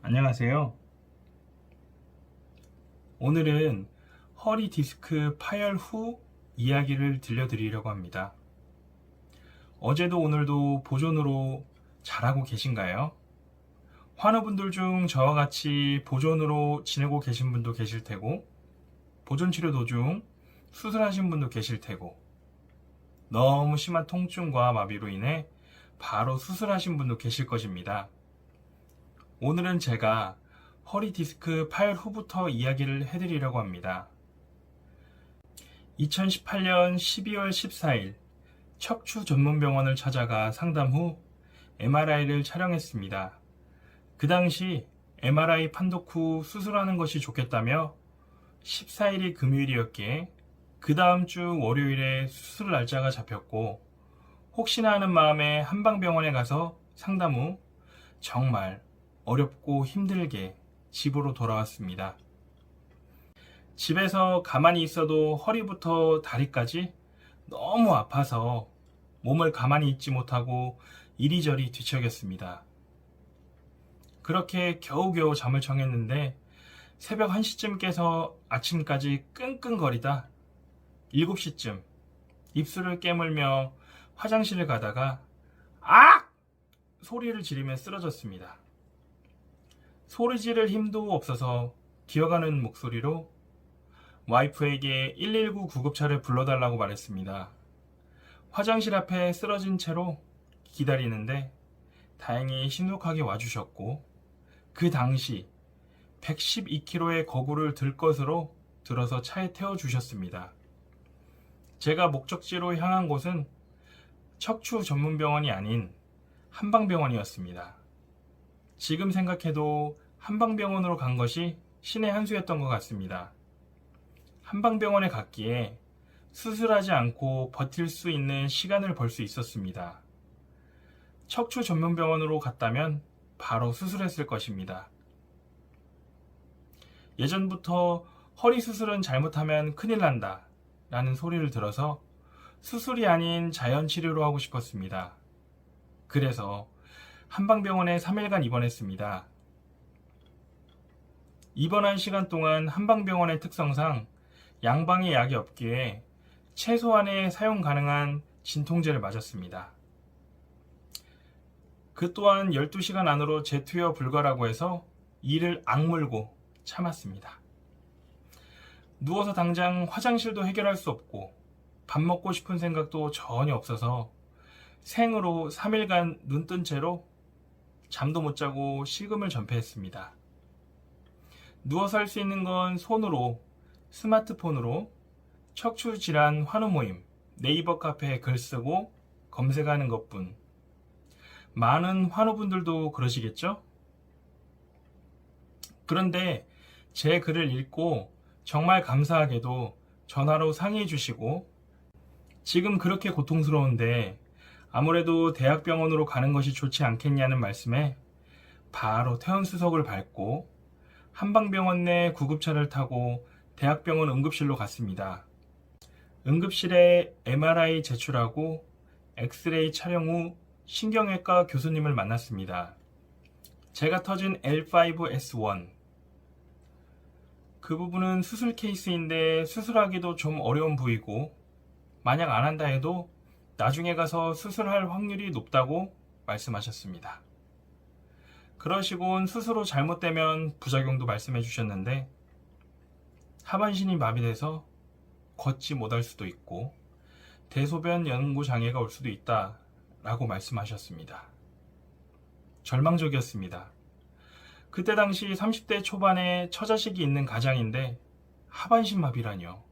안녕하세요. 오늘은 허리 디스크 파열 후 이야기를 들려드리려고 합니다. 어제도 오늘도 보존으로 잘하고 계신가요? 환우분들 중 저와 같이 보존으로 지내고 계신 분도 계실 테고, 보존 치료 도중 수술하신 분도 계실 테고, 너무 심한 통증과 마비로 인해 바로 수술하신 분도 계실 것입니다. 오늘은 제가 허리 디스크 파열 후부터 이야기를 해드리려고 합니다. 2018년 12월 14일 척추 전문병원을 찾아가 상담 후 MRI를 촬영했습니다. 그 당시 MRI 판독 후 수술하는 것이 좋겠다며 14일이 금요일이었기에 그 다음 주 월요일에 수술 날짜가 잡혔고, 혹시나 하는 마음에 한방병원에 가서 상담 후 정말 어렵고 힘들게 집으로 돌아왔습니다. 집에서 가만히 있어도 허리부터 다리까지 너무 아파서 몸을 가만히 있지 못하고 이리저리 뒤척였습니다. 그렇게 겨우겨우 잠을 청했는데 새벽 1시쯤 깨서 아침까지 끙끙거리다 7시쯤 입술을 깨물며 화장실을 가다가 악! 소리를 지르며 쓰러졌습니다. 소리 지를 힘도 없어서 기어가는 목소리로 와이프에게 119 구급차를 불러달라고 말했습니다. 화장실 앞에 쓰러진 채로 기다리는데 다행히 신속하게 와주셨고, 그 당시 112kg의 거구를 들 것으로 들어서 차에 태워주셨습니다. 제가 목적지로 향한 곳은 척추 전문병원이 아닌 한방병원이었습니다. 지금 생각해도 한방병원으로 간 것이 신의 한 수였던 것 같습니다. 한방병원에 갔기에 수술하지 않고 버틸 수 있는 시간을 벌 수 있었습니다. 척추 전문병원으로 갔다면 바로 수술했을 것입니다. 예전부터 허리 수술은 잘못하면 큰일 난다 라는 소리를 들어서 수술이 아닌 자연치료로 하고 싶었습니다. 그래서 한방병원에 3일간 입원했습니다. 입원한 시간 동안 한방병원의 특성상 양방에 약이 없기에 최소한의 사용 가능한 진통제를 맞았습니다. 그 또한 12시간 안으로 재투여 불가라고 해서 이를 악물고 참았습니다. 누워서 당장 화장실도 해결할 수 없고 밥 먹고 싶은 생각도 전혀 없어서 생으로 3일간 눈 뜬 채로 잠도 못 자고 식음을 전폐했습니다. 누워서 할 수 있는 건 손으로, 스마트폰으로 척추 질환 환우 모임, 네이버 카페에 글 쓰고 검색하는 것뿐. 많은 환우분들도 그러시겠죠? 그런데 제 글을 읽고 정말 감사하게도 전화로 상의해 주시고, 지금 그렇게 고통스러운데 아무래도 대학병원으로 가는 것이 좋지 않겠냐는 말씀에 바로 퇴원수석을 밟고 한방병원 내 구급차를 타고 대학병원 응급실로 갔습니다. 응급실에 MRI 제출하고 엑스레이 촬영 후 신경외과 교수님을 만났습니다. 제가 터진 L5S1, 그 부분은 수술 케이스인데 수술하기도 좀 어려운 부위고, 만약 안 한다 해도 나중에 가서 수술할 확률이 높다고 말씀하셨습니다. 그러시곤 수술 후 잘못되면 부작용도 말씀해 주셨는데, 하반신이 마비돼서 걷지 못할 수도 있고 대소변 연구 장애가 올 수도 있다 라고 말씀하셨습니다. 절망적이었습니다. 그때 당시 30대 초반에 처자식이 있는 가장인데 하반신 마비라뇨.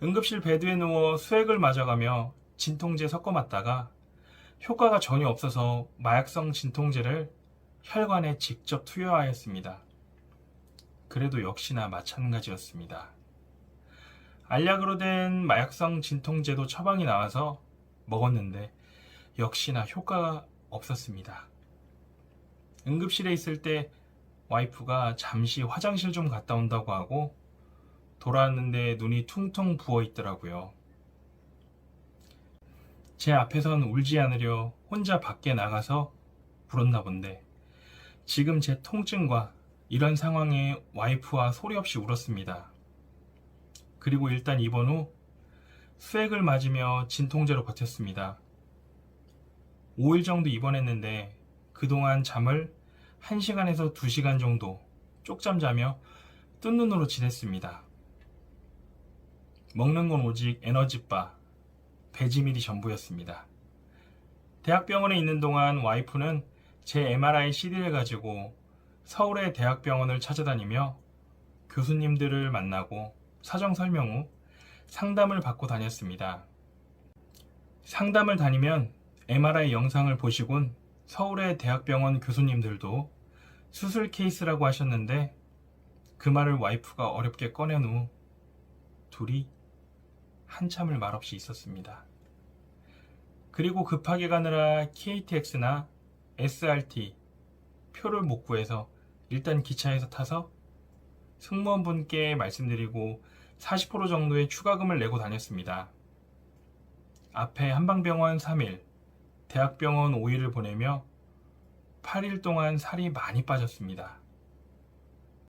응급실 베드에 누워 수액을 맞아가며 진통제 섞어 맞다가 효과가 전혀 없어서 마약성 진통제를 혈관에 직접 투여하였습니다. 그래도 역시나 마찬가지였습니다. 알약으로 된 마약성 진통제도 처방이 나와서 먹었는데 역시나 효과가 없었습니다. 응급실에 있을 때 와이프가 잠시 화장실 좀 갔다 온다고 하고 돌아왔는데 눈이 퉁퉁 부어 있더라고요. 제 앞에선 울지 않으려 혼자 밖에 나가서 울었나 본데 지금 제 통증과 이런 상황에 와이프와 소리 없이 울었습니다. 그리고 일단 입원 후 수액을 맞으며 진통제로 버텼습니다. 5일 정도 입원했는데 그동안 잠을 1시간에서 2시간 정도 쪽잠 자며 뜬 눈으로 지냈습니다. 먹는 건 오직 에너지바, 배지밀이 전부였습니다. 대학병원에 있는 동안 와이프는 제 MRI CD를 가지고 서울의 대학병원을 찾아다니며 교수님들을 만나고 사정 설명 후 상담을 받고 다녔습니다. 상담을 다니면 MRI 영상을 보시곤 서울의 대학병원 교수님들도 수술 케이스라고 하셨는데 그 말을 와이프가 어렵게 꺼낸 후 둘이 한참을 말없이 있었습니다. 그리고 급하게 가느라 KTX나 SRT 표를 못 구해서 일단 기차에서 타서 승무원분께 말씀드리고 40% 정도의 추가금을 내고 다녔습니다. 앞에 한방병원 3일, 대학병원 5일을 보내며 8일 동안 살이 많이 빠졌습니다.